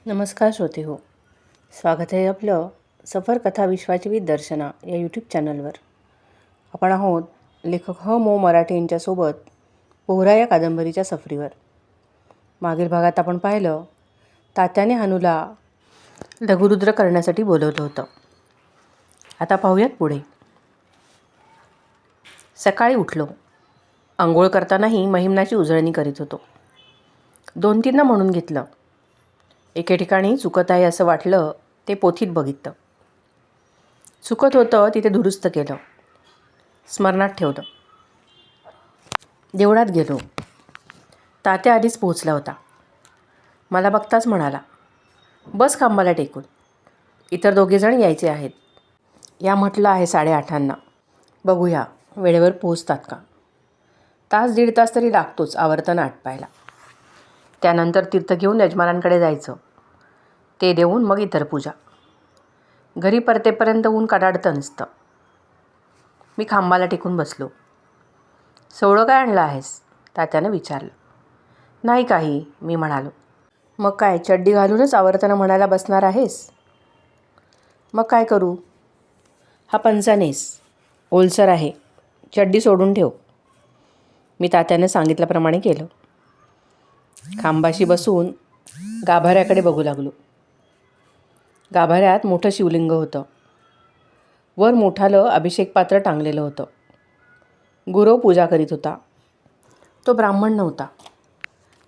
नमस्कार श्रोते हो, स्वागत आहे आपलं सफर कथा विश्वाची विथ दर्शना या यूट्यूब चॅनलवर. आपण आहोत लेखक मो मराठे यांच्यासोबत पोहरा या कादंबरीच्या सफरीवर. मागील भागात आपण पाहिलं तात्याने हनूला लघुरुद्र करण्यासाठी बोलवलं होतं. आता पाहूयात पुढे. सकाळी उठलो. आंघोळ करतानाही महिमनाची उजळणी करीत होतो. 2-3 म्हणून घेतलं. एके ठिकाणी चुकत आहे असं वाटलं ते पोथीत बघितलं. चुकत होतं तिथे दुरुस्त केलं, स्मरणात ठेवलं. देवळात गेलो. तात्या आधीच पोहोचला होता. मला बघताच म्हणाला, बस खांबाला टेकून, इतर 2 जण यायचे आहेत. या म्हटलं आहे 8:30. बघूया वेळेवर पोहोचतात का. 1-1.5 तास तरी लागतोच आवर्तन आटपायला. त्यानंतर तीर्थ घेऊन यजमानांकडे जायचं. ते देऊन मग इतर पूजा. घरी परतेपर्यंत ऊन कडाडतं नसतं. मी खांबाला टेकून बसलो. सोवळं काय आणलं आहेस, तात्यानं विचारलं. नाही काही, मी म्हणालो. मग काय चड्डी घालूनच आवर्तनं म्हणायला बसणार आहेस. मग काय करू. हा पंचानेस ओलसर आहे, चड्डी सोडून ठेव. मी तात्यानं सांगितल्याप्रमाणे केलं. खांबाशी बसून गाभाऱ्याकडे बघू लागलो. गाभाऱ्यात मोठं शिवलिंग होतं. वर मोठालं अभिषेक पात्र टांगलेलं होतं. गुरव पूजा करीत होता. तो ब्राह्मण नव्हता,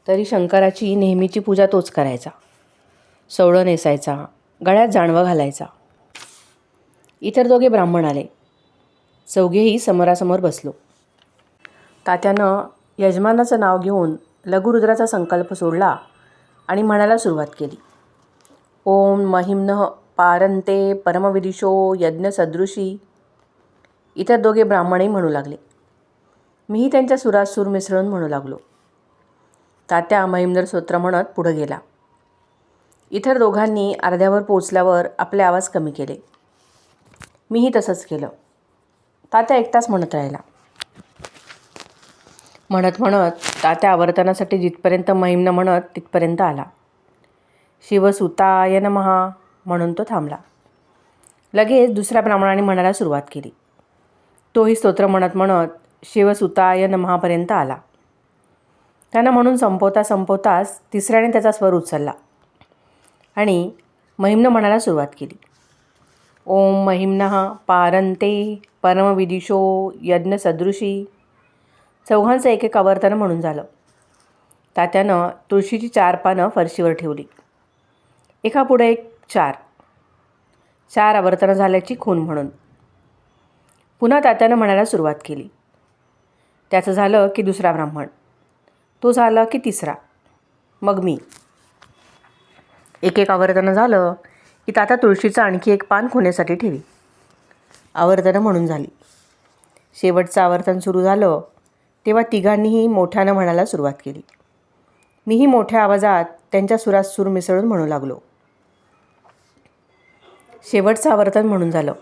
तरी शंकराची नेहमीची पूजा तोच करायचा. सोवळं नेसायचा, गळ्यात जानवं घालायचा. इतर 2 ब्राह्मण आले. 4घेही समोरासमोर बसलो. तात्यानं यजमानाचं नाव घेऊन लघुरुद्राचा संकल्प सोडला आणि म्हणायला सुरुवात केली. ओम महिम्नः पारंते परमविदिशो यज्ञसदृशी. इतर 2 ब्राह्मणही म्हणू लागले. मीही त्यांच्या सुरात सूर मिसळून म्हणू लागलो. तात्या महिमनर स्तोत्र म्हणत पुढे गेला. इतर 2घांनी अर्ध्यावर पोचल्यावर आपले आवाज कमी केले. मीही तसंच केलं. तात्या एकटाच म्हणत राहिला. म्हणत म्हणत तात्या आवर्तनासाठी जिथपर्यंत महिम्न म्हणत तिथपर्यंत आला. शिवसुताय नमः म्हणून तो थांबला. लगेच दुसऱ्या ब्राह्मणाने म्हणायला सुरुवात केली. तोही स्तोत्र म्हणत म्हणत शिवसुताय नमःपर्यंत आला. त्यानं म्हणून संपवताच तिसऱ्याने त्याचा स्वर उचलला आणि महिम्न म्हणायला सुरुवात केली. ओम महिम्नः पारंते परमविदिशो यज्ञसदृशी. 4घांचं एक आवर्तन म्हणून झालं. तात्यानं तुळशीची 4 पानं फरशीवर ठेवली. एकापुढे एक 4 आवर्तनं झाल्याची खूण म्हणून. पुन्हा तात्यानं म्हणायला सुरुवात केली. त्याचं झालं की दुसरा ब्राह्मण, तो झाला की तिसरा, मग मी. एक आवर्तनं झालं की तात्या तुळशीचं आणखी 1 पान खुणेसाठी ठेवी. आवर्तनं म्हणून झाली. शेवटचं आवर्तन सुरू झालं तेव्हा 3घांनीही मोठ्यानं म्हणायला सुरुवात केली. मीही मोठ्या आवाजात त्यांच्या सुरात सूर मिसळून म्हणू लागलो. शेवटचं आवर्तन म्हणून झालं.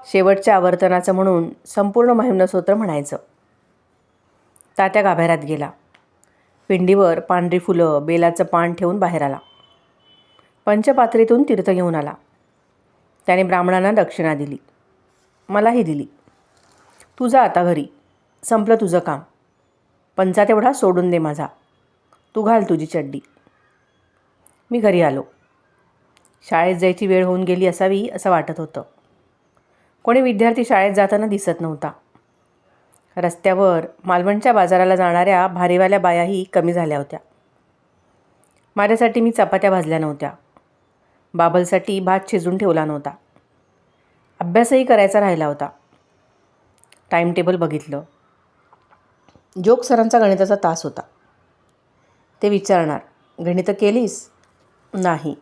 शेवटच्या आवर्तनाचं म्हणून संपूर्ण महिम्न स्तोत्र म्हणायचं. तात्या गाभाऱ्यात गेला. पिंडीवर पांढरी फुलं, बेलाचं पान ठेवून बाहेर आला. पंचपात्रीतून तीर्थ घेऊन आला. त्याने ब्राह्मणांना दक्षिणा दिली. मलाही दिली. तू जा आता घरी, संपलं तुझं काम. पंचा तेवढा सोडून दे माझा. तू घाल तुझी चड्डी. मी घरी आलो. शाळेत जायची वेळ होऊन गेली असावी असं वाटत होतं. कोणी विद्यार्थी शाळेत जाताना दिसत नव्हता. रस्त्यावर मालवणच्या बाजाराला जाणाऱ्या भारीवाल्या बायाही कमी झाल्या होत्या. माझ्यासाठी मी चपात्या भाजल्या नव्हत्या. बाबलसाठी भात शिजून ठेवला नव्हता. अभ्यासही करायचा राहिला होता. टाईमटेबल बघितलं. जोग सरांचा गणिताचा तास होता. ते विचारणार, गणितं केलीस? नाही.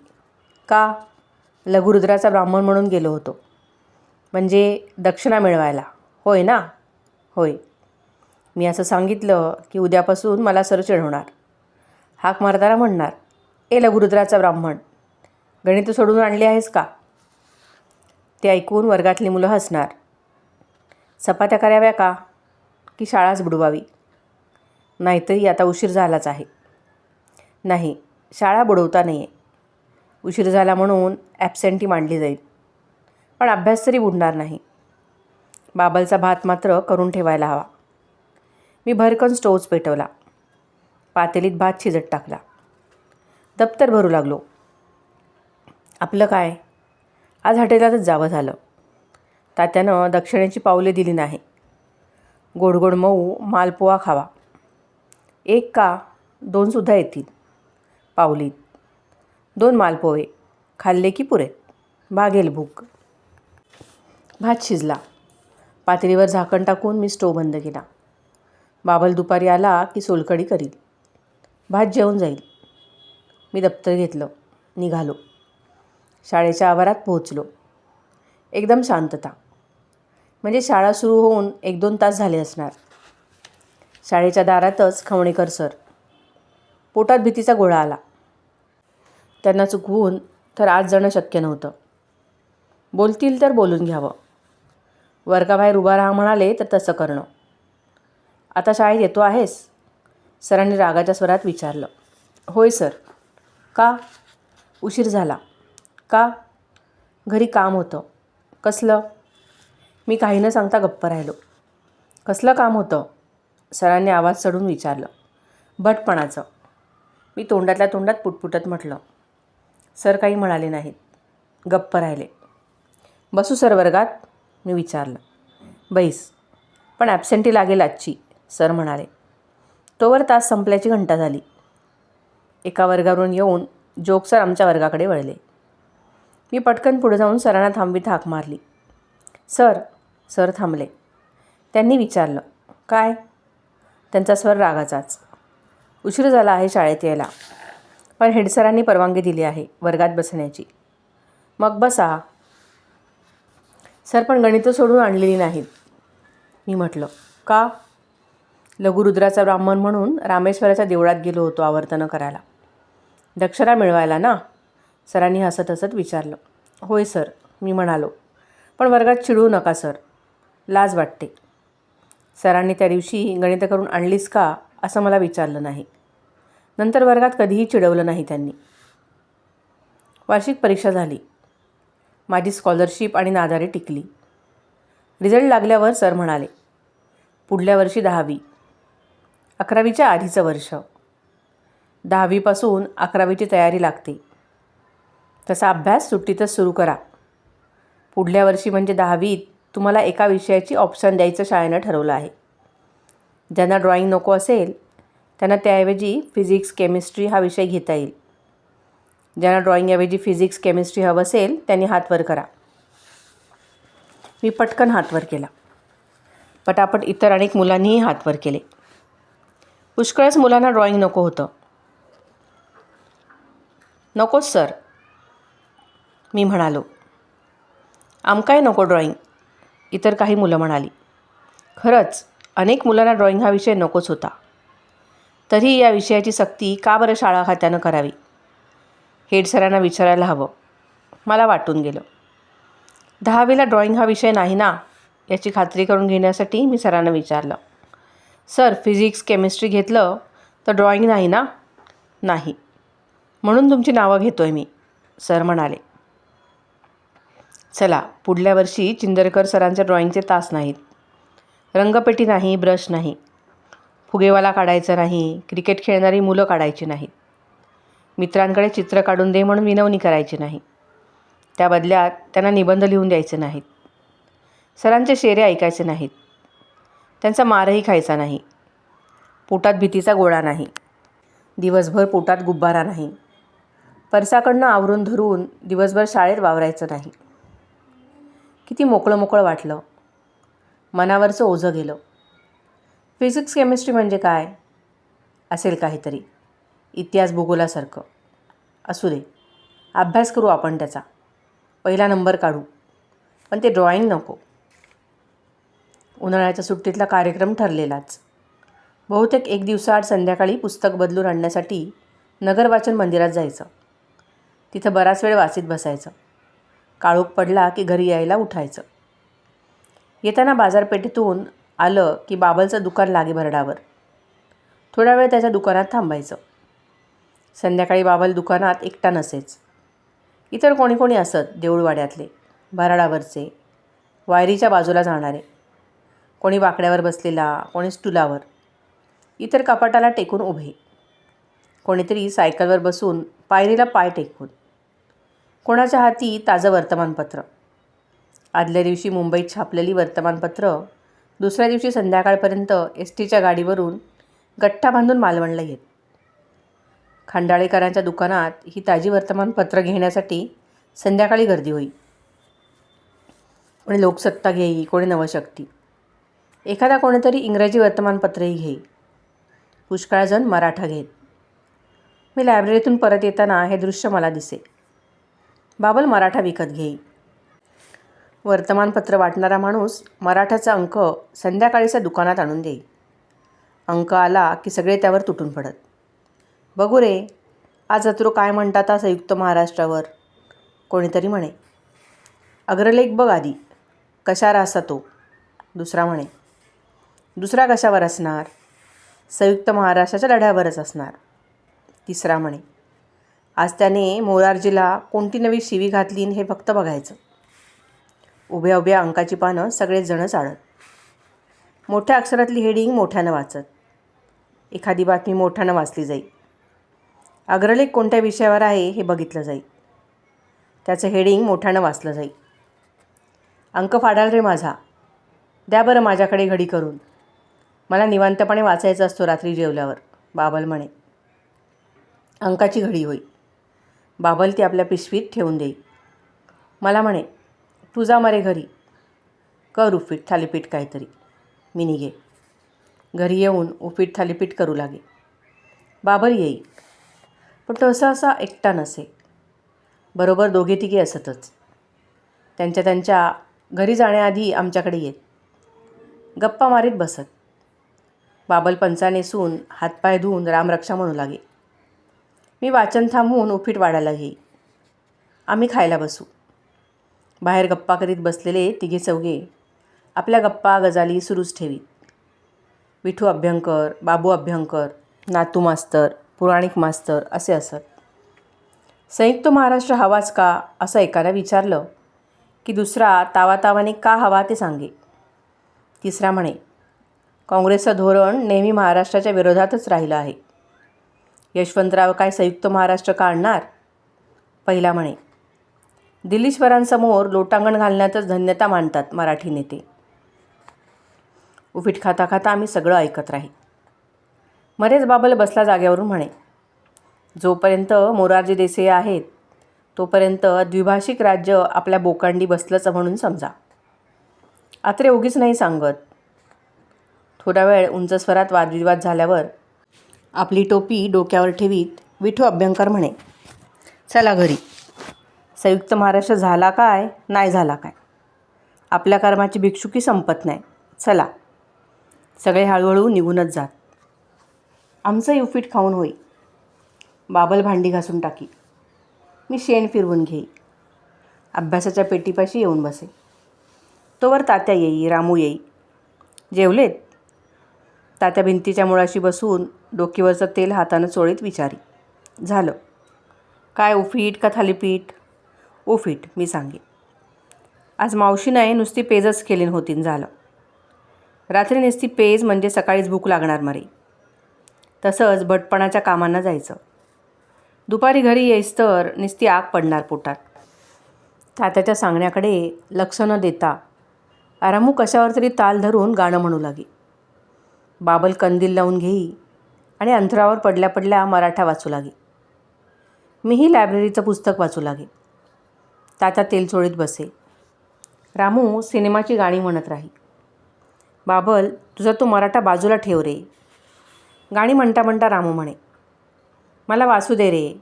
का? लघुरुद्राचा ब्राह्मण म्हणून गेलो होतो. म्हणजे दक्षिणा मिळवायला, होय ना? होय. मी असं सांगितलं की उद्यापासून मला सर चिडवणार. हाक मारताना म्हणणार, ए लघुरुद्राचा ब्राह्मण, गणितं सोडून आणली आहेस का? ते ऐकून वर्गातली मुलं हसणार. चपात्या कराव्या का की शाळाच बुडवावी? नाहीतरी आता उशीर झालाच आहे. नाही, शाळा बुडवता नाही आहे. उशीर झाला म्हणून ॲबसेंटी मांडली जाईल, पण अभ्यास तरी बुडणार नाही. बाबलचा भात मात्र करून ठेवायला हवा. मी भरकन स्टोव्ज पेटवला. पातेलीत भात शिजत टाकला. दप्तर भरू लागलो. आपलं काय, आज हॉटेलातच जावं झालं. तात्यानं दक्षिणेची पावले दिली नाही. गोड गोड मऊ मालपोहा खावा. 1 का 2 येतील पावलीत. 2 मालपोहे खाल्ले की पुरे, भागेल भूक. भात शिजला. पातेलीवर झाकण टाकून मी स्टोव बंद केला. बाबल दुपारी आला की सोलकढी करील. भात जेवून जाईल. मी दप्तर घेतलं. निघालो. शाळेच्या आवारात पोहोचलो. एकदम शांतता. म्हणजे शाळा सुरू होऊन 1-2 तास झाले असणार. शाळेच्या दारातच खवणेकर सर. पोटात भीतीचा गोळा आला. त्यांना चुकवून तर आज जाणं शक्य नव्हतं. बोलतील तर बोलून घ्यावं. वर्गाबाहेर उभा राहा म्हणाले तर तसं करणं. आता शाळेत येतो आहेस? सरांनी रागाच्या स्वरात विचारलं. होय सर. का? उशीर झाला. का? घरी काम होतं. कसलं? मी काही न सांगता गप्प राहिलो. कसलं काम होतं? सरांनी आवाज चढून विचारलं. भटपणाचं. मी तोंडातल्या तोंडात पुटपुटत म्हटलं. सर काही म्हणाले नाहीत. गप्प राहिले. बसू सर वर्गात? मी विचारलं. बैस. पण ॲबसेंटी लागेल आजची, सर म्हणाले. तोवर तास संपल्याची घंटा झाली. एका वर्गावरून येऊन जोग सर आमच्या वर्गाकडे वळले. मी पटकन पुढे जाऊन सरांना थांबवीत हाक मारली. सर. सर थांबले. त्यांनी विचारलं. काय? त्यांचा स्वर रागाचाच. उशीर झाला आहे शाळेत यायला, पण हेडसरांनी परवानगी दिली आहे वर्गात बसण्याची. मग बसा. सर पण गणितं सोडून आणलेली नाहीत. मी म्हटलं. का? लघुरुद्राचा ब्राह्मण म्हणून रामेश्वराच्या देवळात गेलो होतो आवर्तनं करायला. दक्षरा मिळवायला ना? सरांनी हसत हसत विचारलं. होय सर, मी म्हणालो. पण वर्गात चिडवू नका सर, लाज वाटते. सरांनी त्या दिवशी गणितं करून आणलीस का असं मला विचारलं नाही. नंतर वर्गात कधीही चिडवलं नाही त्यांनी. वार्षिक परीक्षा झाली. माझी स्कॉलरशिप आणि नादारी टिकली. रिझल्ट लागल्यावर सर म्हणाले, पुढल्या वर्षी 10वी. 11वीच्या आधीचं वर्ष. 10वीपासून 11वीची तयारी लागते. तसा अभ्यास सुट्टीतच सुरू करा. पुढल्या वर्षी म्हणजे 10वीत तुम्हाला एका विषयाची ऑप्शन द्यायचं शाळेनं ठरवलं आहे. ज्यांना ड्रॉइंग नको असेल त्यांना त्याऐवजी फिजिक्स केमिस्ट्री हा विषय घेता येईल. ज्यांना ड्रॉइंगऐवजी फिजिक्स केमिस्ट्री हवं असेल त्यांनी हात वर करा. मी पटकन हात वर केला. पटापट इतर अनेक मुलांनीही हात वर केले. पुष्कळच मुलांना ड्रॉइंग नको होतं. नकोच सर, मी म्हणालो. आमकाही नको ड्रॉइंग, इतर काही मुलं म्हणाली. खरंच अनेक मुलांना ड्रॉइंग हा विषय नकोच होता. तरी या विषयाची सक्ती का बरं शाळा खात्यानं करावी? हेड सरांना विचारायला हवं. मला वाटून गेलं. 10वीला ड्रॉइंग हा विषय नाही ना याची खात्री करून घेण्यासाठी मी सरांना विचारलं. सर, फिजिक्स केमिस्ट्री घेतलं तर ड्रॉइंग नाही ना? नाही. म्हणून तुमची नावं घेतोय मी, सर म्हणाले. चला, पुढल्या वर्षी चिंदरकर सरांचे ड्रॉइंगचे तास नाहीत. रंगपेटी नाही, ब्रश नाही. फुगेवाला काढायचा नाही, क्रिकेट खेळणारी मुलं काढायची नाहीत. मित्रांकडे चित्र काढून दे म्हणून विनवणी करायची नाही. त्या बदल्यात त्यांना निबंध लिहून द्यायचे नाहीत. सरांचे शेरे ऐकायचे नाहीत. त्यांचा मारही खायचा नाही. पोटात भीतीचा गोळा नाही. दिवसभर पोटात गुब्बारा नाही. परसाकडनं आवरून धरून दिवसभर शाळेत वावरायचं नाही. किती मोकळं मोकळं वाटलं. मनावरचं ओझं गेलं. फिजिक्स केमिस्ट्री म्हणजे काय? असेल काहीतरी इतिहास भूगोलासारखं. असू दे, अभ्यास करू आपण त्याचा. पहिला नंबर काढू. पण ते ड्रॉइंग नको. उन्हाळ्याच्या सुट्टीतला कार्यक्रम ठरलेलाच. बहुतेक 1 दिवसाआड संध्याकाळी पुस्तक बदलून आणण्यासाठी नगर वाचन मंदिरात जायचं. तिथं बराच वेळ वाचीत बसायचं. काळोख पडला की घरी यायला उठायचं. येताना बाजारपेठेतून आलं की बाबलचं दुकान लागे भरडावर. थोडा वेळ त्याच्या दुकानात थांबायचं. संध्याकाळी बाबल दुकानात एकटा नसेच. इतर कोणी कोणी असत देऊळवाड्यातले, भराडावरचे, वायरीच्या बाजूला जाणारे, कोणी वाकड्यावर बसलेला, कोणी स्टुलावर, इतर कपाटाला टेकून उभे, कोणीतरी सायकलवर बसून पायरीला पाय टेकून, कोणाच्या हाती ताजं वर्तमानपत्र. आदल्या दिवशी मुंबईत छापलेली वर्तमानपत्र दुसऱ्या दिवशी संध्याकाळपर्यंत एस टीच्या गाडीवरून गठ्ठा बांधून मालवणला येत. खंडाळेकरांच्या दुकानात ही ताजी वर्तमानपत्र घेण्यासाठी संध्याकाळी गर्दी होई. कोणी लोकसत्ता घेई, कोणी नवशक्ती, एखादा कोणीतरी इंग्रजी वर्तमानपत्रही घेई. पुष्कळजण मराठा घेत. मी लायब्ररीतून परत येताना हे दृश्य मला दिसे. बाबल मराठा विकत घेई. वर्तमानपत्र वाटणारा माणूस मराठाचा अंक संध्याकाळीच्या दुकानात आणून देई. अंक आला की सगळे त्यावर तुटून पडत. बघू रे, आज अत्रो काय म्हणतात संयुक्त महाराष्ट्रावर, कोणीतरी म्हणे. अग्रलेख बघ आधी, कशावर असा तो. दुसरा म्हणे. दुसरा कशावर असणार? संयुक्त महाराष्ट्राच्या लढ्यावरच असणार. तिसरा म्हणे. आज त्याने मोरारजीला कोणती नवी शिवी घातली हे फक्त बघायचं. उभ्या उभ्या अंकाची पानं सगळेच जण चाळत. मोठ्या अक्षरातली हेडिंग मोठ्यानं वाचत. एखादी बातमी मोठ्यानं वाचली जाई. अग्रलेख कोणत्या विषयावर आहे हे बघितलं जाई. त्याचं हेडिंग मोठ्यानं वाचलं जाई. अंक फाडाल रे माझा, द्या बरं माझ्याकडे घडी करून, मला निवांतपणे वाचायचं असतो रात्री जेवल्यावर, बाबल म्हणे. अंकाची घडी होई. बाबल ती आपल्या पिशवीत ठेवून देई. मला म्हणे, तू जा मरे घरी, कर उपीट थालीपीठ काहीतरी. मी निघे. घरी येऊन उपीट थालीपीठ करू लागे. बाबल येई, पण तो असा एकटा नसे. बरोबर दोघे तिघे असतच. त्यांच्या घरी जाण्याआधी आमच्याकडे येत. गप्पा मारीत बसत. बाबल पंचा नेसून हातपाय धुवून रामरक्षा म्हणू लागे. मी वाचन थांबवून उपीट वाढायला घेई. आम्ही खायला बसू. बाहेर गप्पा करीत बसलेले तिघे चौघे आपल्या गप्पा गजाली सुरूच ठेवीत. विठू अभ्यंकर, बाबू अभ्यंकर, नातू मास्तर, पुराणिक मास्तर असे असत. संयुक्त महाराष्ट्र हवाच का असं एकाला विचारलं की दुसरा तावातावाने का हवा ते सांगे. तिसरा म्हणे, काँग्रेसचं धोरण नेहमी महाराष्ट्राच्या विरोधातच राहिलं आहे. यशवंतराव काय संयुक्त महाराष्ट्र का आणणार? पहिला म्हणे, दिल्लीश्वरांसमोर लोटांगण घालण्यातच धन्यता मानतात मराठी नेते. उपीट खाता खाता आम्ही सगळं ऐकत राही. मरेच बाबल बसला जाग्यावरून म्हणे, जोपर्यंत मोरारजी देसाई आहेत तोपर्यंत द्विभाषिक राज्य आपल्या बोकांडी बसलंच म्हणून समजा. आत्रे उगीच नाही सांगत. थोडा वेळ उंच स्वरात वादविवाद झाल्यावर आपली टोपी डोक्यावर ठेवीत विठू अभ्यंकर म्हणे, चला घरी. संयुक्त महाराष्ट्र झाला काय नाही झाला काय, आपल्या कर्माची भिक्षुकी संपत नाही, चला. सगळे हळूहळू निघूनच जात. आमचंही उपीट खाऊन होई. बाबल भांडी घासून टाकी. मी शेण फिरवून घेई. अभ्यासाच्या पेटीपाशी येऊन बसे. तोवर तात्या येई, रामू येई. जेवलेत? तात्या भिंतीच्या मुळाशी बसून डोकीवरचं तेल हातानं चोळीत विचारी. झालं. काय उपीट का थालीपीठ? उपीट, मी सांगे. आज मावशीने नुसती पेजच केली होतीन. झालं. रात्री नुसती पेज म्हणजे सकाळीच भूक लागणार मरे. तसंच भटपणाच्या कामांना जायचं. दुपारी घरी येईस तर नुसती आग पडणार पोटात. तात्याच्या सांगण्याकडे लक्ष न देता रामू कशावर तरी ताल धरून गाणं म्हणू लागे. बाबल कंदील लावून घेई आणि अंथरावर पडल्या पडल्या मराठा वाचू लागे. मीही लायब्ररीचं पुस्तक वाचू लागे. तात्या तेल चोळीत बसे. रामू सिनेमाची गाणी म्हणत राही. बाबल, तुझा तो मराठा बाजूला ठेव रे. गाणी म्हणता म्हणता रामू म्हणे, मला वाचू दे रे.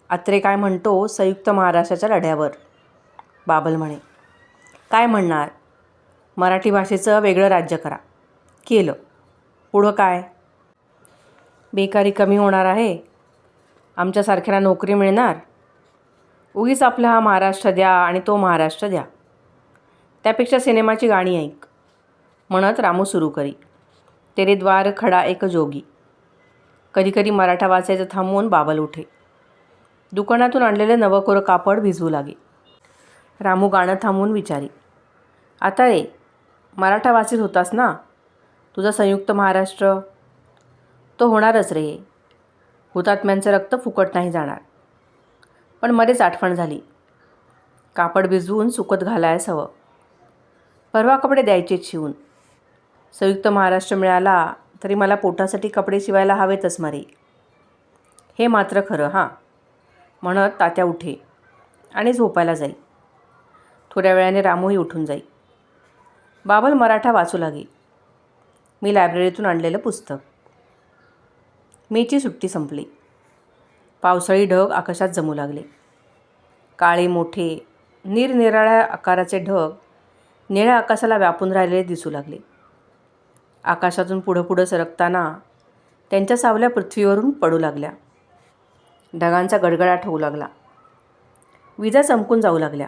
आत्रे काय म्हणतो संयुक्त महाराष्ट्राच्या लढ्यावर. बाबल म्हणे, काय म्हणणार? मराठी भाषेचं वेगळं राज्य करा. केलं. पुढं काय? बेकारी कमी होणार आहे. आमच्यासारख्यांना नोकरी मिळणार. उगीच आपला हा महाराष्ट्र द्या आणि तो महाराष्ट्र द्या. त्यापेक्षा सिनेमाची गाणी ऐक म्हणत रामू सुरू करी. तेरे द्वार खडा एक जोगी. कधी कधी मराठा वाचायचं थांबवून बाबल उठे. दुकानातून आणलेले नवकोरं कापड भिजवू लागे. रामू गाणं थांबवून विचारी, आता रे, मराठा वाचीत होतास ना, तुझा संयुक्त महाराष्ट्र? तो होणारच रे. हुतात्म्यांचं रक्त फुकट नाही जाणार. पण मध्येच आठवण झाली, कापड भिजवून सुकत घालायस हवं. परवा कपडे द्यायचेच शिवून. संयुक्त महाराष्ट्र मिळाला तरी मला पोटासाठी कपडे शिवायला हवेतच मरे. हे मात्र खरं हां, म्हणत तात्या उठे आणि झोपायला जाई. थोड्या वेळाने रामूही उठून जाई. बाबल मराठा वाचू लागे. मी लायब्ररीतून आणलेलं पुस्तक. मेची सुट्टी संपली. पावसाळी ढग आकाशात जमू लागले. काळे मोठे निरनिराळ्या आकाराचे ढग निळ्या आकाशाला व्यापून राहिलेले दिसू लागले. आकाशातून पुढं पुढं सरकताना त्यांच्या सावल्या पृथ्वीवरून पडू लागल्या. ढगांचा गडगडाट होऊ लागला. विजा चमकून जाऊ लागल्या.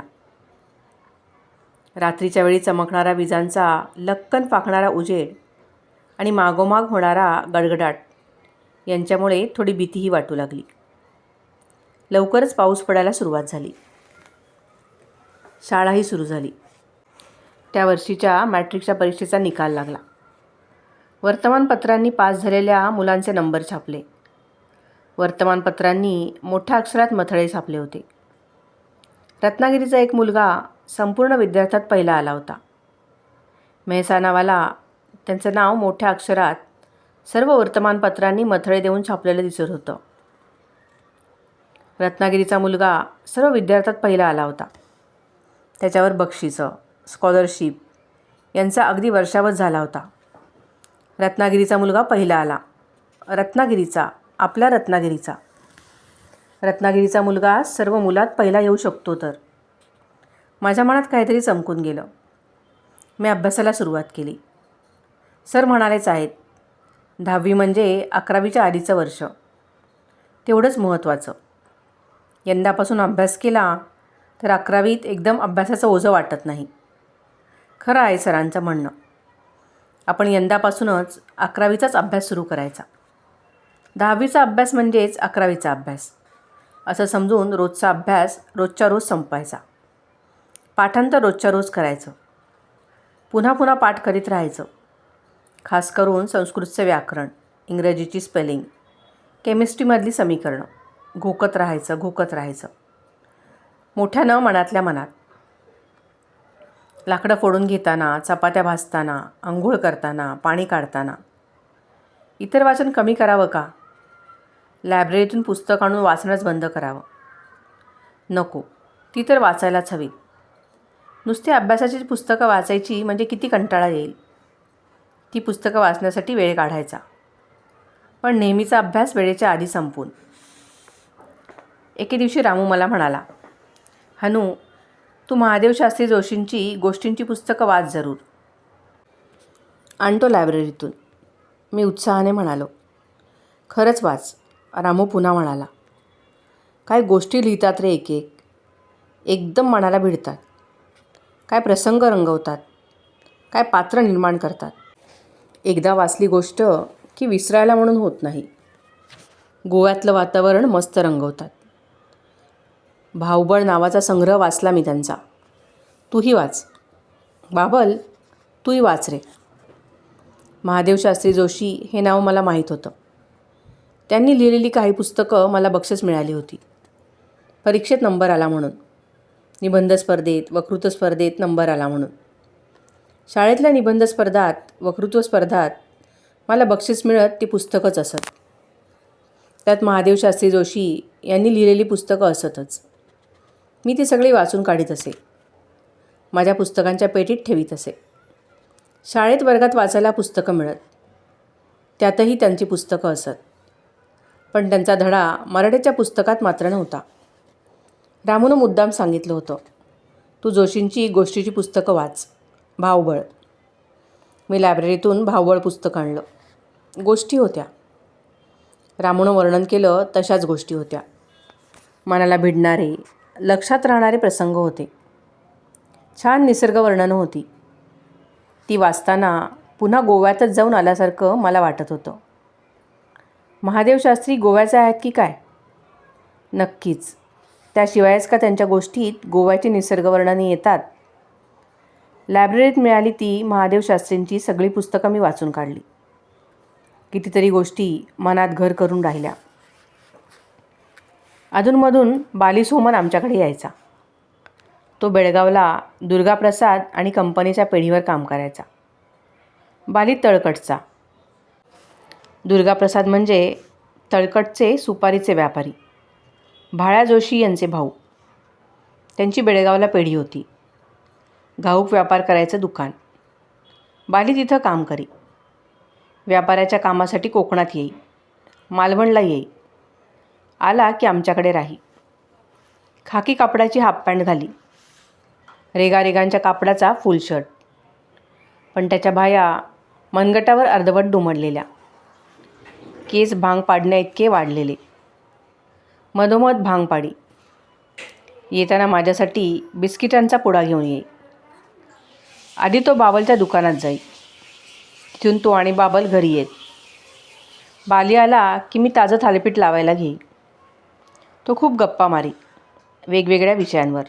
रात्रीच्या वेळी चमकणारा विजांचा लक्कन फाकणारा उजेड आणि मागोमाग होणारा गडगडाट यांच्यामुळे थोडी भीतीही वाटू लागली. लवकरच पाऊस पडायला सुरुवात झाली. शाळाही सुरू झाली. त्या वर्षीच्या मॅट्रिकच्या परीक्षेचा निकाल लागला. वर्तमानपत्रांनी पास झालेल्या मुलांचे नंबर छापले. वर्तमानपत्रांनी मोठ्या अक्षरात मथळे छापले होते. रत्नागिरीचा एक मुलगा संपूर्ण विद्यार्थ्यात पहिला आला होता. मेहसा नावाला त्यांचं नाव मोठ्या अक्षरात सर्व वर्तमानपत्रांनी मथळे देऊन छापलेलं दिसत होतं. रत्नागिरीचा मुलगा सर्व विद्यार्थ्यात पहिला आला होता. त्याच्यावर बक्षिसं, स्कॉलरशिप यांचा अगदी वर्षावत झाला होता. रत्नागिरीचा मुलगा पहिला आला. रत्नागिरीचा, आपल्या रत्नागिरीचा. रत्नागिरीचा मुलगा सर्व मुलात पहिला येऊ शकतो तर. माझ्या मनात काहीतरी चमकून गेलं. मी अभ्यासाला सुरुवात केली. सर म्हणालेच आहेत, 10वी म्हणजे 11वीच्या आधीचं वर्ष. तेवढंच महत्त्वाचं. यंदापासून अभ्यास केला तर 11वीत एकदम अभ्यासाचं ओझं वाटत नाही. खरं आहे सरांचं म्हणणं. आपण यंदापासूनच 11वीचाच अभ्यास सुरू करायचा. 10वीचा अभ्यास म्हणजेच 11वीचा अभ्यास असं समजून रोजचा अभ्यास रोजच्या रोज संपवायचा. पाठांतर रोजच्या रोज करायचं. पुन्हा पुन्हा पाठ करीत राहायचं. खास करून संस्कृतचं व्याकरण, इंग्रजीची स्पेलिंग, केमिस्ट्रीमधली समीकरणं घोकत राहायचं. मोठ्यानं मनातल्या मनात. लाकडं फोडून घेताना, चपात्या भाजताना, अंघोळ करताना, पाणी काढताना. इतर वाचन कमी करावं का? लायब्ररीतून पुस्तक आणून वाचणंच बंद करावं? नको, ती तर वाचायलाच हवी. नुसती अभ्यासाची पुस्तकं वाचायची म्हणजे किती कंटाळा येईल. ती पुस्तकं वाचण्यासाठी वेळ काढायचा. पण नेहमीचा अभ्यास वेळेच्या आधी संपून. एके दिवशी रामू मला म्हणाला, हनू, तू महादेव शास्त्री जोशींची गोष्टींची पुस्तकं वाच जरूर. आणतो लायब्ररीतून. मी उत्साहाने म्हणालो. खरंच वाच. रामू पुन्हा म्हणाला, काय गोष्टी लिहितात रे एक एक. एकदम मनाला भिडतात. काय प्रसंग रंगवतात. काय पात्र निर्माण करतात. एकदा वाचली गोष्ट की विसरायला म्हणून होत नाही. गोव्यातलं वातावरण मस्त रंगवतात. भावबळ नावाचा संग्रह वाचला मी त्यांचा. तूही वाच. बाबल, तूही वाच रे. महादेव शास्त्री जोशी हे नाव मला माहीत होतं. त्यांनी लिहिलेली काही पुस्तकं मला बक्षीस मिळाली होती. परीक्षेत नंबर आला म्हणून. निबंध स्पर्धेत, वक्तृत्व स्पर्धेत नंबर आला म्हणून. शाळेतल्या निबंध स्पर्धात, वक्तृत्व स्पर्धात मला बक्षीस मिळत ती पुस्तकंच असत. त्यात महादेव शास्त्री जोशी यांनी लिहिलेली पुस्तकं असतच. मी ती सगळी वाचून काढीत असे. माझ्या पुस्तकांच्या पेटीत ठेवीत असे. शाळेत वर्गात वाचायला पुस्तकं मिळत. त्यातही त्यांची पुस्तकं असत. पण त्यांचा धडा मराठीच्या पुस्तकात मात्र नव्हता. रामूनं मुद्दाम सांगितलं होतं, तू जोशींची गोष्टीची पुस्तकं वाच. भावबळ. मी लायब्ररीतून भावबळ पुस्तक आणलं. गोष्टी होत्या. रामूनं वर्णन केलं तशाच गोष्टी होत्या. मनाला भिडणारे, लक्षात राहणारे प्रसंग होते. छान निसर्ग वर्णनं होती. ती वाचताना पुन्हा गोव्यातच जाऊन आल्यासारखं मला वाटत होतं. महादेव शास्त्री गोव्याचे आहेत की काय? नक्कीच. त्याशिवायच का त्यांच्या गोष्टीत गोव्याची निसर्गवर्णने येतात. लायब्ररीत मिळाली ती महादेव शास्त्रींची सगळी पुस्तकं मी वाचून काढली. कितीतरी गोष्टी मनात घर करून राहिल्या. अधूनमधून बाली सोमन आमच्याकडे यायचा. तो बेळगावला दुर्गाप्रसाद आणि कंपनीच्या पेढीवर काम करायचा. बाली तळकटचा. दुर्गाप्रसाद म्हणजे तळकटचे सुपारीचे व्यापारी, भाळ्या जोशी यांचे भाऊ. त्यांची बेळगावला पेढी होती. घाऊक व्यापार करायचं दुकान. बाली तिथं काम करी. व्यापाऱ्याच्या कामासाठी कोकणात येई, मालवणला येई. आला की आमच्याकडे राही. खाकी कापडाची हाफ पॅन्ट घाली, रेगारेगांच्या कापडाचा फुल शर्ट. पण त्याच्या बाया मनगटावर अर्धवट दुमडलेल्या, केस भांग पाडण्या इतके वाढलेले. मधोमध भांग पाडी. येताना माझ्यासाठी बिस्किटांचा पुडा घेऊन येई. आधी तो बाबलच्या दुकानात जाई. तिथून तो आणि बाबल घरी येत. बाली आला की मी ताजं थालीपीठ लावायला घेई. तो खूप गप्पा मारी, वेगवेगळ्या विषयांवर.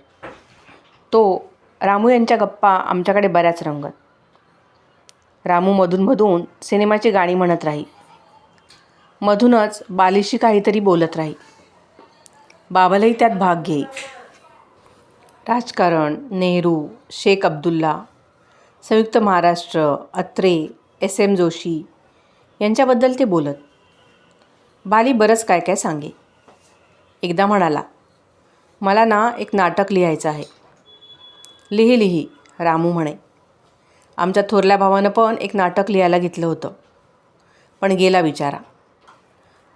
तो रामू यांच्या गप्पा आमच्याकडे बऱ्याच रंगत. रामू मधून सिनेमाची गाणी म्हणत राही. मधूनच बालीशी काहीतरी बोलत राही. बाबलही त्यात भाग घेई. राजकारण, नेहरू, शेख अब्दुल्ला, संयुक्त महाराष्ट्र, अत्रे, SM जोशी यांच्याबद्दल ते बोलत. बाली बरंच काय काय सांगे. एकदा म्हणाला, मला ना एक नाटक लिहायचं आहे. लिही रामू म्हणे. आमच्या थोरल्या भावानं पण एक नाटक लिहायला घेतलं होतं, पण गेला बिचारा.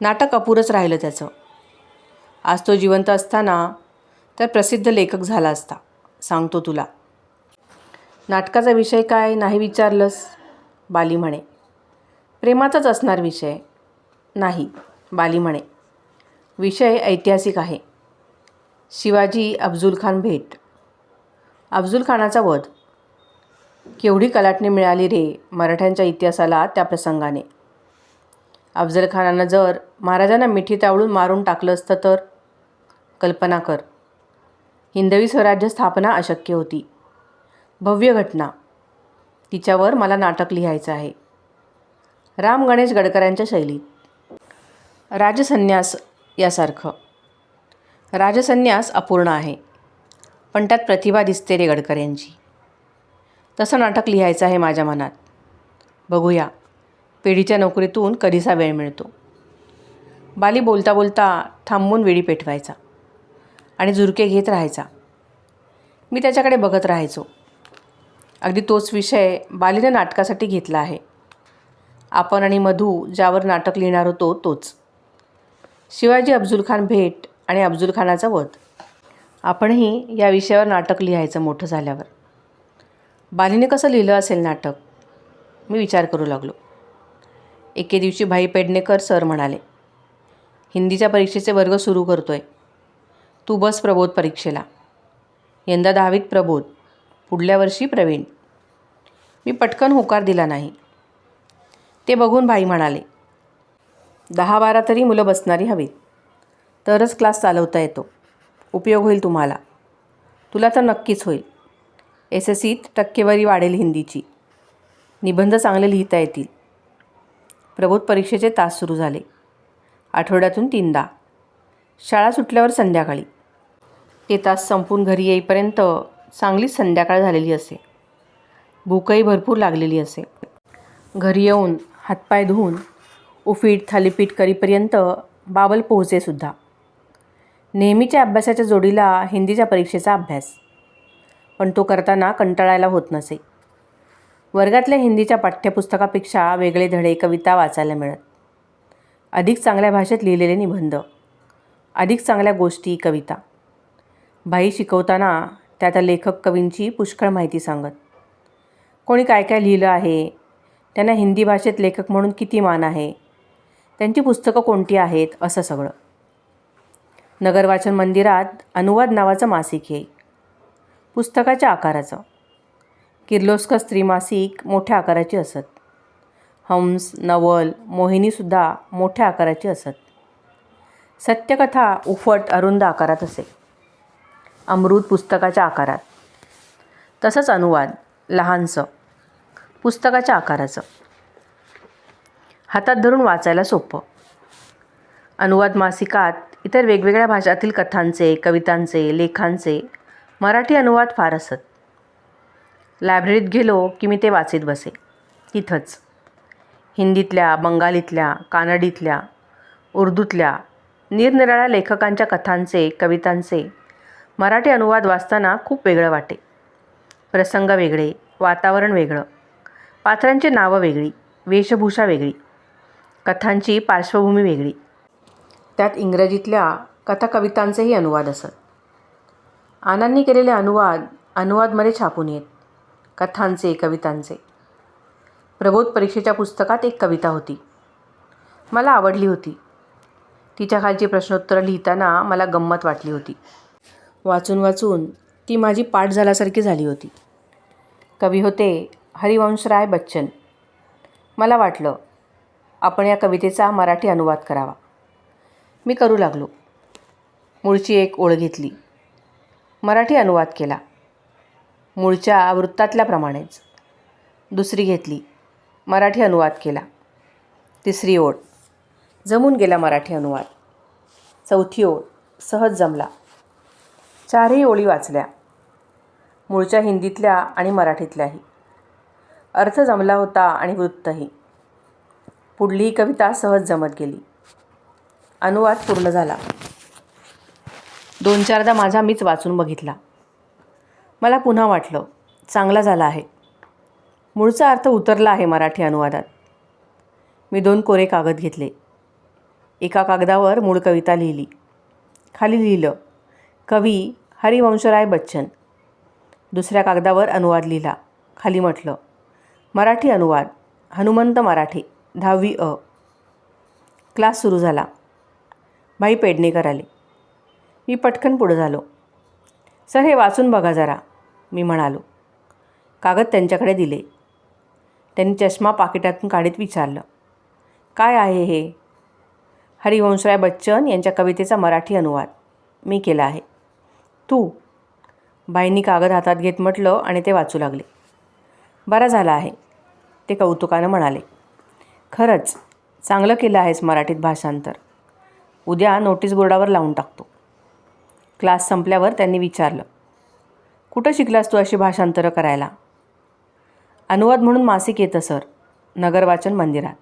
नाटक अपुरंच राहिलं त्याचं. आज तो जिवंत असताना तर प्रसिद्ध लेखक झाला असता, सांगतो तुला. नाटकाचा विषय काय नाही विचारलंस? बाली म्हणे. प्रेमाचाच असणार विषय. नाही, बाली म्हणे. विषय ऐतिहासिक आहे. शिवाजी अफझल खान भेट. अफझल खानाचा वध. केवढी कलाटणी मिळाली रे मराठ्यांच्या इतिहासाला त्या प्रसंगाने. अफझल खानानं जर महाराजांना मिठीत आवळून मारून टाकलं असतं तर? कल्पना कर. हिंदवी स्वराज्य स्थापना अशक्य होती. भव्य घटना. तिच्यावर मला नाटक लिहायचं आहे. राम गणेश गडकऱ्यांच्या शैलीत. राजसन्यास यासारखं. राजसन्यास अपूर्ण आहे, पण त्यात प्रतिभा दिसते रे गडकऱ्यांची. तसं नाटक लिहायचं आहे माझ्या मनात. बघूया पेढीच्या नोकरीतून कधीसा वेळ मिळतो. बाली बोलता बोलता थांबून वेळी पेटवायचा आणि झुरके घेत राहायचा. मी त्याच्याकडे बघत राहायचो. अगदी तोच विषय बालीनं नाटकासाठी घेतला आहे. आपण आणि मधू ज्यावर नाटक लिहिणार होतो तोच. शिवाजी अफझल खान भेट आणि अफझल खानाचा वध. आपणही या विषयावर नाटक लिहायचं मोठं झाल्यावर. बालीने कसं लिहिलं असेल नाटक? मी विचार करू लागलो. एके दिवशी भाई पेडणेकर सर म्हणाले, हिंदीच्या परीक्षेचे वर्ग सुरू करतोय. तू बस प्रबोध परीक्षेला. यंदा 10वीत प्रबोध, पुढल्या वर्षी प्रवीण. मी पटकन होकार दिला नाही. ते बघून भाई म्हणाले, 10-12 तरी मुलं बसणारी हवीत, तरच क्लास चालवता येतो. उपयोग होईल तुम्हाला. तुला तर नक्कीच होईल. SSCत टक्केवारी वाढेल हिंदीची. निबंध चांगले लिहिता येतील. प्रबोध परीक्षेचे तास सुरू झाले. आठवड्यातून 3दा. शाळा सुटल्यावर संध्याकाळी. ते तास संपून घरी येईपर्यंत चांगलीच संध्याकाळ झालेली असे. भूकही भरपूर लागलेली असे. घरी येऊन हातपाय धुवून उपीट थालीपीठ करीपर्यंत बाबल पोहोचेसुद्धा. नेहमीच्या अभ्यासाच्या जोडीला हिंदीच्या परीक्षेचा अभ्यास. पण तो करताना कंटाळायला होत नसे. वर्गातल्या हिंदीच्या पाठ्यपुस्तकापेक्षा वेगळे धडे, कविता वाचायला मिळत. अधिक चांगल्या भाषेत लिहिलेले निबंध, अधिक चांगल्या गोष्टी, कविता. भाई शिकवताना त्या लेखक कवींची पुष्कळ माहिती सांगत. कोणी काय काय लिहिलं आहे, त्यांना हिंदी भाषेत लेखक म्हणून किती मान आहे, त्यांची पुस्तकं कोणती आहेत, असं सगळं. नगर वाचन मंदिरात अनुवाद नावाचं मासिक येई. पुस्तकाच्या आकाराचं. किर्लोस्कर स्त्रीमासिक मोठ्या आकाराची असत. हंस, नवल, मोहिनीसुद्धा मोठ्या आकाराची असत. सत्यकथा उफट अरुंद आकारात असे, अमृत पुस्तकाच्या आकारात. तसंच अनुवाद लहानसं, पुस्तकाच्या आकाराचं, हातात धरून वाचायला सोपं. अनुवाद मासिकात इतर वेगवेगळ्या भाषातील कथांचे, कवितांचे, लेखांचे मराठी अनुवाद फार असत. लायब्ररीत गेलो की मी ते वाचीत बसे. तिथंच हिंदीतल्या, बंगालीतल्या, कानडीतल्या, उर्दूतल्या निरनिराळ्या लेखकांच्या कथांचे, कवितांचे मराठी अनुवाद वाचताना खूप वेगळं वाटे. प्रसंग वेगळे, वातावरण वेगळं, पात्रांची नावं वेगळी, वेशभूषा वेगळी, कथांची पार्श्वभूमी वेगळी. त्यात इंग्रजीतल्या कथाकवितांचेही अनुवाद असत. आनांनी केलेले अनुवादमध्ये छापून येत. कथांचे, कवितांचे. प्रबोध परीक्षेच्या पुस्तकात एक कविता होती. मला आवडली होती. तिच्या खालची प्रश्नोत्तरं लिहिताना मला गंमत वाटली होती. वाचून वाचून ती माझी पाठ झाल्यासारखी झाली होती. कवी होते हरिवंशराय बच्चन. मला वाटलं आपण या कवितेचा मराठी अनुवाद करावा. मी करू लागलो. मूळची एक ओळ घेतली, मराठी अनुवाद केला, मूळच्या वृत्तातल्याप्रमाणेच. दुसरी घेतली, मराठी अनुवाद केला. तिसरी ओळ, जमून गेला मराठी अनुवाद. चौथी ओळ सहज जमला. चारही ओळी वाचल्या, मूळच्या हिंदीतल्या आणि मराठीतल्याही. अर्थ जमला होता आणि वृत्तही. पुढली कविता सहज जमत गेली. अनुवाद पूर्ण झाला. 2-4दा माझा मीच वाचून बघितला. मला पुन्हा वाटलं चांगला झाला आहे. मूळचा अर्थ उतरला आहे मराठी अनुवादात. मी 2 कोरे कागद घेतले. एका कागदावर मूळ कविता लिहिली. खाली लिहिलं कवी हरिवंशराय बच्चन. दुसऱ्या कागदावर अनुवाद लिहिला. खाली म्हटलं मराठी अनुवाद हनुमंत मराठे 10वी अ. क्लास सुरू झाला. भाई पेडणेकर आले. मी पटकन पुढं झालो. सर हे वाचून बघा जरा, मी म्हणालो. कागद त्यांच्याकडे दिले. त्यांनी चष्मा पाकिटातून काढीत विचारलं, काय आहे हे? हरिवंशराय बच्चन यांच्या कवितेचा मराठी अनुवाद मी केला आहे. तू? बाईंनी कागद हातात घेत म्हटलं आणि ते वाचू लागले. बरा झाला आहे, ते कौतुकानं म्हणाले. खरंच चांगलं केलं आहेस मराठीत भाषांतर. उद्या नोटीस बोर्डावर लावून टाकतो. क्लास संपल्यावर त्यांनी विचारलं, कुठं शिकलास तू अशी भाषांतरं करायला? अनुवाद म्हणून मासिक येतं सर, नगर वाचन मंदिरात.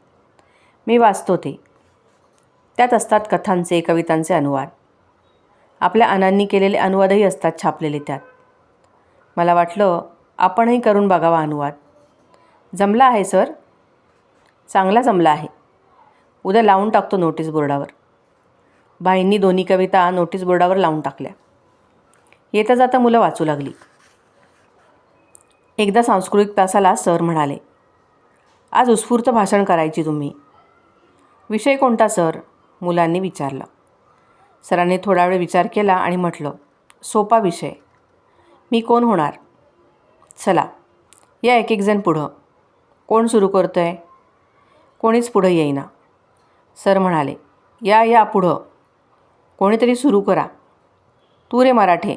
मी वाचतो ते. त्यात असतात कथांचे, कवितांचे अनुवाद. आपल्या अनांनी केलेले अनुवादही असतात छापलेले त्यात. मला वाटलं आपणही करून बघावा अनुवाद. जमला आहे सर? चांगला जमला आहे. उद्या लावून टाकतो नोटीस बोर्डावर. बाईंनी 2 कविता नोटीस बोर्डावर लावून टाकल्या. येता जाता मुलं वाचू लागली. एकदा सांस्कृतिक तासाला सर म्हणाले, आज उत्स्फूर्त भाषण करायची तुम्ही. विषय कोणता सर? मुलांनी विचारलं. सरांनी थोडा वेळ विचार केला आणि म्हटलं, सोपा विषय. मी कोण होणार? चला या एक जण पुढं. कोण सुरू करतो आहे? कोणीच पुढं येईना. सर म्हणाले, या पुढं. कोणीतरी सुरू करा. तू रे मराठे,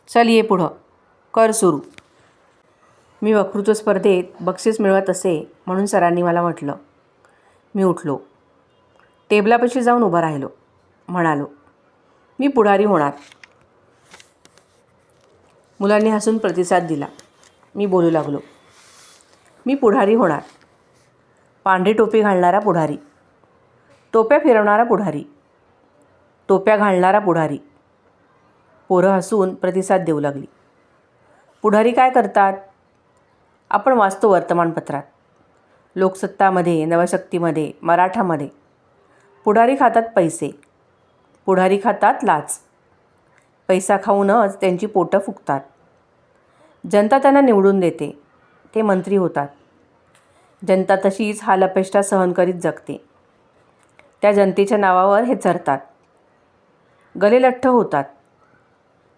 चल ये पुढं, कर सुरू. मी वक्तृत्व स्पर्धेत बक्षीस मिळवत असे म्हणून सरांनी मला म्हटलं. मी उठलो. टेबलापाशी जाऊन उभा राहिलो. म्हणालो, मी पुढारी होणार. मुलांनी हसून प्रतिसाद दिला. मी बोलू लागलो, मी पुढारी होणार. पांढरी टोपी घालणारा पुढारी, टोप्या फिरवणारा पुढारी, टोप्या घालणारा पुढारी. पोरं हसून प्रतिसाद देऊ लागली. पुढारी काय करतात? आपण वाचतो वर्तमानपत्रात. लोकसत्तामध्ये, नवशक्तीमध्ये, मराठामध्ये. पुढारी खातात पैसे, पुढारी खातात लाच. पैसा खाऊनच त्यांची पोटं फुगतात. जनता त्यांना निवडून देते, ते मंत्री होतात. जनता तशीच हालअपेष्टा सहन करीत जगते. त्या जनतेच्या नावावर हे चरतात, गलेलठ्ठ होतात.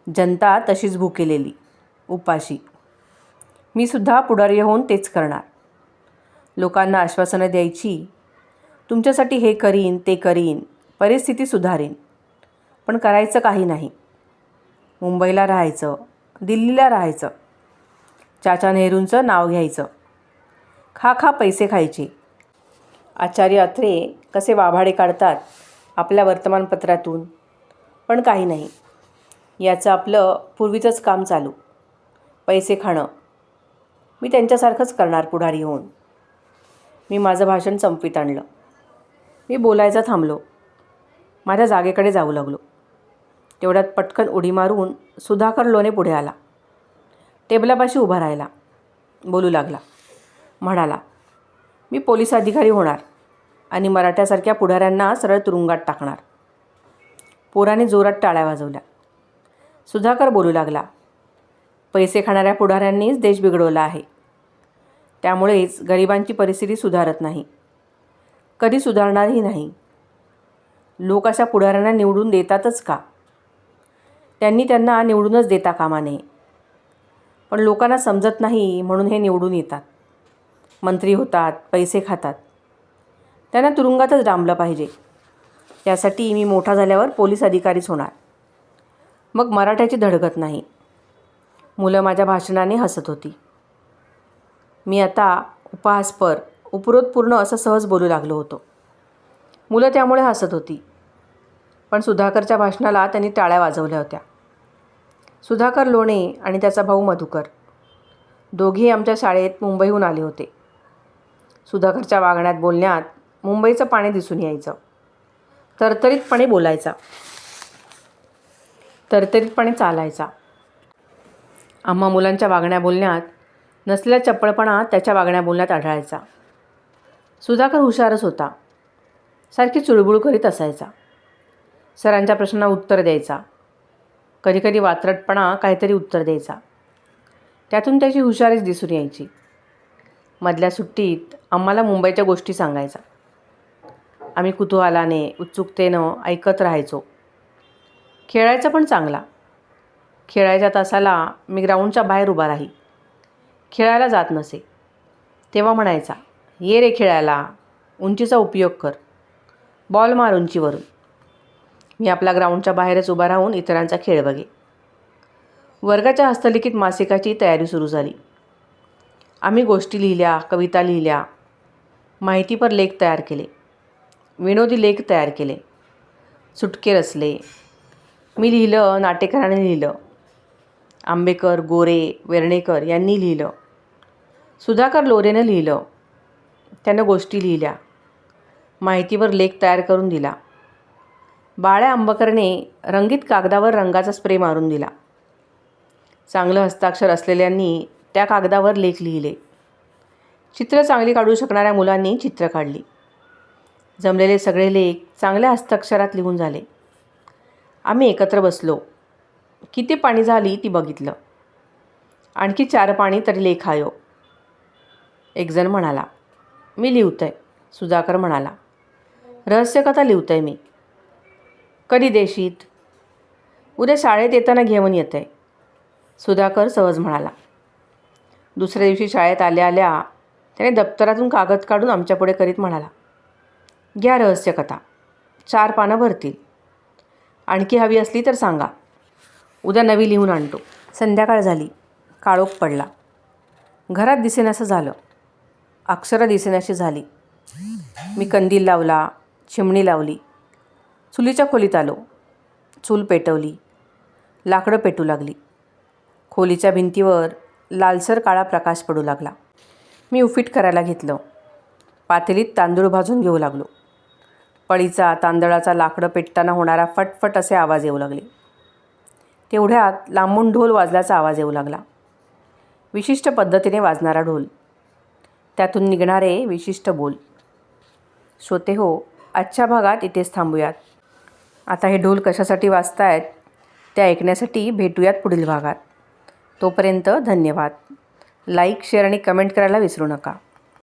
जनता तशीच भुकेलेली, उपाशी. मी सुद्धा पुढारी होऊन तेच करणार. लोकांना आश्वासनं द्यायची, तुमच्यासाठी हे करीन, ते करीन, परिस्थिती सुधारीन. पण करायचं काही नाही. मुंबईला राहायचं, दिल्लीला राहायचं, चाचा नेहरूंचं नाव घ्यायचं, खा पैसे खायचे. आचार्य अत्रे कसे वाभाडे काढतात आपल्या वर्तमानपत्रातून, पण काही नाही. याचं आपलं पूर्वीचंच काम चालू, पैसे खाणं. मी त्यांच्यासारखंच करणार पुढारी होऊन. मी माझं भाषण संपवीत आणलं. मी बोलायचं थांबलो. माझ्या जागेकडे जाऊ लागलो. तेवढ्यात पटकन उडी मारून सुधाकर लोणे पुढे आला. टेबलापाशी उभा राहिला. बोलू लागला. म्हणाला, मी पोलीस अधिकारी होणार आणि मराठ्यासारख्या पुढाऱ्यांना सरळ तुरुंगात टाकणार. पोराने जोरात टाळ्या वाजवल्या. सुधाकर बोलू लागला, पैसे खाणाऱ्या पुढाऱ्यांनीच देश बिघडवला आहे. त्यामुळेच गरिबांची परिस्थिती सुधारत नाही, कधी सुधारणारही नाही. लोक अशा पुढाऱ्यांना निवडून देतातच का? त्यांनी त्यांना निवडूनच देता कामा नये. पण लोकांना समजत नाही म्हणून हे निवडून येतात, मंत्री होतात, पैसे खातात. त्यांना तुरुंगातच डांबलं पाहिजे. त्यासाठी मी मोठा झाल्यावर पोलीस अधिकारीच होणार. मग मराठ्याची धडगत नाही. मुलं माझ्या भाषणाने हसत होती. मी आता उपहासपर, उपरोधपूर्ण असं सहज बोलू लागलो होतो. मुलं त्यामुळे हसत होती. पण सुधाकरच्या भाषणाला त्यांनी टाळ्या वाजवल्या होत्या. सुधाकर लोणे आणि त्याचा भाऊ मधुकर दोघेही आमच्या शाळेत मुंबईहून आले होते. सुधाकरच्या वागण्यात, बोलण्यात मुंबईचं पाणी दिसून यायचं. तरतरीतपणे बोलायचा, तरतरीतपणे चालायचा. आम्हा मुलांच्या वागण्या बोलण्यात नसलेला चपळपणा त्याच्या वागण्या बोलण्यात आढळायचा. सुधाकर हुशारच होता. सारखी चुळबुळ करीत असायचा. सरांच्या प्रश्नांना उत्तर द्यायचा. कधीकधी वात्रटपणा काहीतरी उत्तर द्यायचा. त्यातून त्याची हुशारीच दिसून यायची. मधल्या सुट्टीत आम्हाला मुंबईच्या गोष्टी सांगायचा. आम्ही कुतूहलाने, उत्सुकतेनं ऐकत राहायचो. खेळायचा पण चांगला. खेळायच्या तासाला मी ग्राउंडच्या बाहेर उभा राही. खेळायला जात नसे तेव्हा म्हणायचा, ये रे खेळायला, उंचीचा उपयोग कर, बॉल मार उंचीवरून. मी आपल्या ग्राउंडच्या बाहेरच उभा राहून इतरांचा खेळ बघे. वर्गाच्या हस्तलिखित मासिकाची तयारी सुरू झाली. आम्ही गोष्टी लिहिल्या, कविता लिहिल्या, माहितीपर लेख तयार केले, विनोदी लेख तयार केले, सुटके रचले. मी लिहिलं, नाटेकरांनी लिहिलं, आंबेकर, गोरे, वेर्णेकर यांनी लिहिलं, सुधाकर लोरेनं लिहिलं. त्यानं गोष्टी लिहिल्या, माहितीवर लेख तयार करून दिला. बाळ्या आंबकरने रंगीत कागदावर रंगाचा स्प्रे मारून दिला. चांगलं हस्ताक्षर असलेल्यांनी त्या कागदावर लेख लिहिले. चित्र चांगली काढू शकणाऱ्या मुलांनी चित्र काढली. जमलेले सगळे लेख चांगल्या हस्ताक्षरात लिहून झाले. आम्ही एकत्र बसलो. किती पाणी झाली ती बघितलं. आणखी 4 पाणी तरी लेख आयो. एकजण म्हणाला, मी लिहतोय. सुधाकर म्हणाला, रहस्यकथा लिहतोय मी. कधी देशीत? उद्या शाळेत येताना घेऊन येतंय. सुधाकर सहज म्हणाला. दुसऱ्या दिवशी शाळेत आल्या आल्या त्याने दप्तरातून कागद काढून आमच्यापुढे करीत म्हणाला, घ्या रहस्यकथा, 4 पानं भरतील. आणखी हवी असली तर सांगा, उद्या नवी लिहून आणतो. संध्याकाळ झाली. काळोख पडला. घरात दिसेनासं झालं. अक्षरं दिसेनाशी झाली. मी कंदील लावला, चिमणी लावली. चुलीच्या खोलीत आलो. चूल पेटवली. लाकडं पेटू लागली. खोलीच्या भिंतीवर लालसर काळा प्रकाश पडू लागला. मी उफीट करायला घेतलं. पातेलीत तांदूळ भाजून घेऊ लागलो. पळीचा, तांदळाचा लाकडं पेटताना होणारा फटफट असे आवाज येऊ लागले. तेवढ्यात लांबून ढोल वाजल्याचा आवाज येऊ लागला. विशिष्ट पद्धतीने वाजणारा ढोल, त्यातून निघणारे विशिष्ट बोल. श्रोतेहो, आजच्या भागात इथेच थांबूयात. आता हे ढोल कशासाठी वाजतायत ते ऐकण्यासाठी भेटूयात पुढील भागात. तोपर्यंत धन्यवाद. लाईक, शेअर आणि कमेंट करायला विसरू नका.